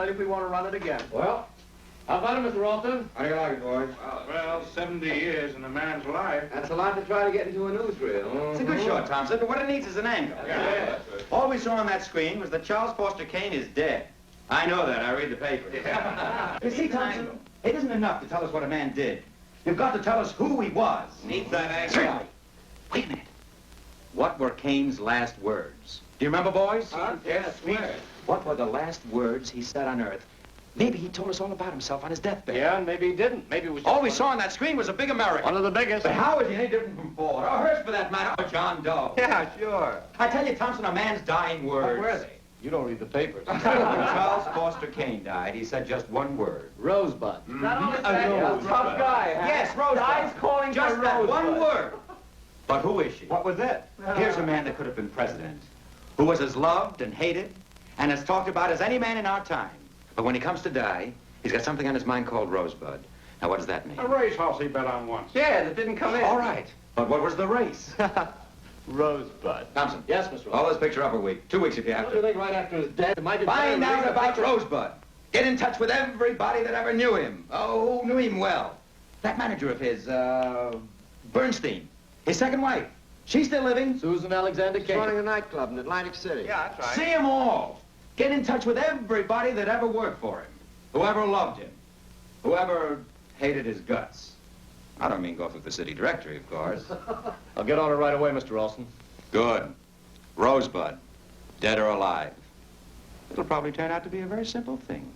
decide if we want to run it again. Well, how about it, Mr. Ralston? How do you like it, boys? Well, 70 years in a man's life. That's a lot to try to get into a newsreel. It's a good shot, Thompson, but what it needs is an angle. Yeah. All we saw on that screen was that Charles Foster Kane is dead. I know that. I read the paper. You see, Thompson, it isn't enough to tell us what a man did. You've got to tell us who he was. Needs that angle. Certainly. Wait a minute. What were Kane's last words? Do you remember, boys? Yes, swear. What were the last words he said on Earth? Maybe he told us all about himself on his deathbed. Yeah, and maybe he didn't. Maybe it was... All we saw on that screen was a big American. One of the biggest. But how is he any different from Ford? Or Hearst, for that matter? Or John Doe? Yeah, sure. I tell you, Thompson, a man's dying words. What were they? You don't read the papers. When Charles Foster Kane died, he said just one word. Rosebud. Is that all it A said? rosebud. Tough guy, huh? Yes, Rosebud. Guy's calling Just for that Rosebud. one word. But who is she? What was it? Here's a man that could have been president, who was as loved and hated and as talked about as any man in our time. But when he comes to die, he's got something on his mind called Rosebud. Now, what does that mean? A racehorse he bet on once. Yeah, that didn't come in. All right. But what was the race? Rosebud. Thompson. Yes, Mr. Hold Ralston. this picture up a week. 2 weeks if you have Don't you to. think right after his death, it might be... Find better to out read the about picture? Rosebud. Get in touch with everybody that ever knew him. Oh, who knew him well. That manager of his, Bernstein. His second wife. She's still living. Susan Alexander He's Kane. running a nightclub in Atlantic City. Yeah, that's right. See them all. Get in touch with everybody that ever worked for him. Whoever loved him. Whoever hated his guts. I don't mean go through the city directory, of course. I'll get on it right away, Mr. Ralston. Good. Rosebud. Dead or alive. It'll probably turn out to be a very simple thing.